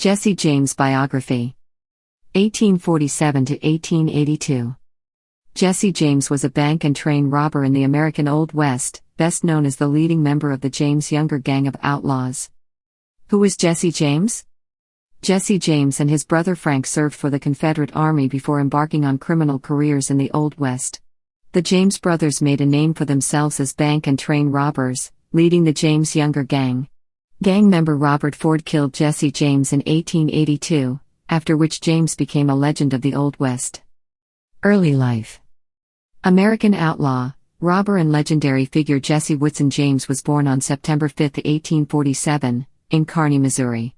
Jesse James Biography. 1847 to 1882. Jesse James was a bank and train robber in the American Old West, best known as the leading member of the James Younger gang of outlaws. Who was Jesse James? Jesse James and his brother Frank served for the Confederate Army before embarking on criminal careers in the Old West. The James brothers made a name for themselves as bank and train robbers, leading the James Younger gang. Gang member Robert Ford killed Jesse James in 1882, after which James became a legend of the Old West. Early life. American outlaw, robber and legendary figure Jesse Woodson James was born on September 5, 1847, in Kearney, Missouri.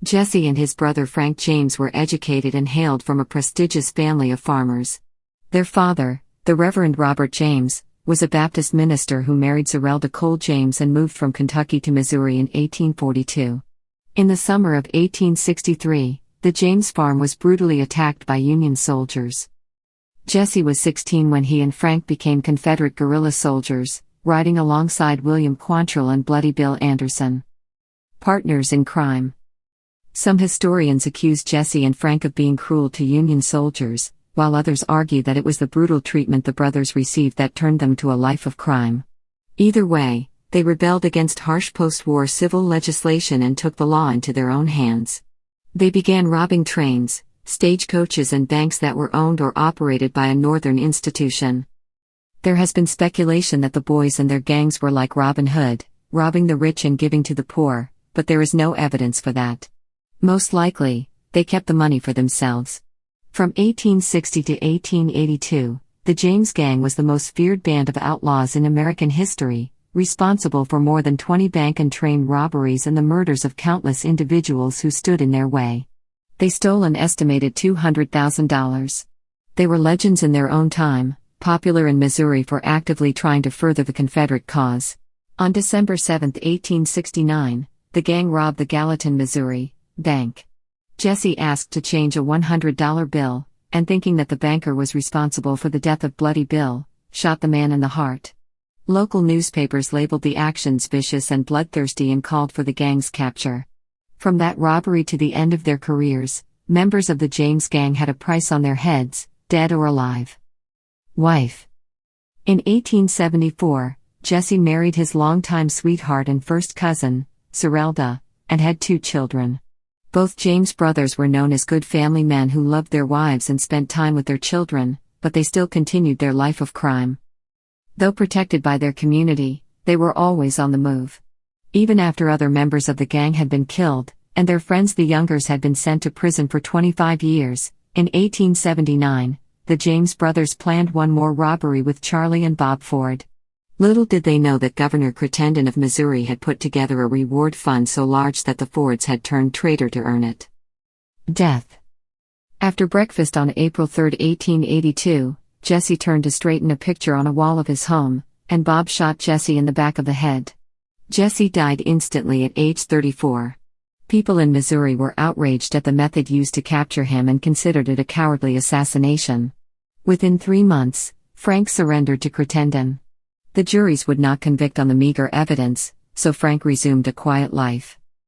Jesse and his brother Frank James were educated and hailed from a prestigious family of farmers. Their father, the Reverend Robert James, was a Baptist minister who married Zerelda Cole James and moved from Kentucky to Missouri in 1842. In the summer of 1863, the James farm was brutally attacked by Union soldiers. Jesse was 16 when he and Frank became Confederate guerrilla soldiers, riding alongside William Quantrill and Bloody Bill Anderson. Partners in crime. Some historians accuse Jesse and Frank of being cruel to Union soldiers, while others argue that it was the brutal treatment the brothers received that turned them to a life of crime. Either way, they rebelled against harsh post-war civil legislation and took the law into their own hands. They began robbing trains, stagecoaches and banks that were owned or operated by a northern institution. There has been speculation that the boys and their gangs were like Robin Hood, robbing the rich and giving to the poor, but there is no evidence for that. Most likely, they kept the money for themselves. From 1860 to 1882, the James Gang was the most feared band of outlaws in American history, responsible for more than 20 bank and train robberies and the murders of countless individuals who stood in their way. They stole an estimated $200,000. They were legends in their own time, popular in Missouri for actively trying to further the Confederate cause. On December 7, 1869, the gang robbed the Gallatin, Missouri, bank. Jesse asked to change a $100 bill, and thinking that the banker was responsible for the death of Bloody Bill, shot the man in the heart. Local newspapers labeled the actions vicious and bloodthirsty and called for the gang's capture. From that robbery to the end of their careers, members of the James Gang had a price on their heads, dead or alive. Wife. In 1874, Jesse married his longtime sweetheart and first cousin, Zerelda, and had 2 children. Both James brothers were known as good family men who loved their wives and spent time with their children, but they still continued their life of crime. Though protected by their community, they were always on the move. Even after other members of the gang had been killed, and their friends the Youngers had been sent to prison for 25 years, in 1879, the James brothers planned one more robbery with Charlie and Bob Ford. Little did they know that Governor Crittenden of Missouri had put together a reward fund so large that the Fords had turned traitor to earn it. Death. After breakfast on April 3, 1882, Jesse turned to straighten a picture on a wall of his home, and Bob shot Jesse in the back of the head. Jesse died instantly at age 34. People in Missouri were outraged at the method used to capture him and considered it a cowardly assassination. Within 3 months, Frank surrendered to Crittenden. The juries would not convict on the meager evidence, so Frank resumed a quiet life.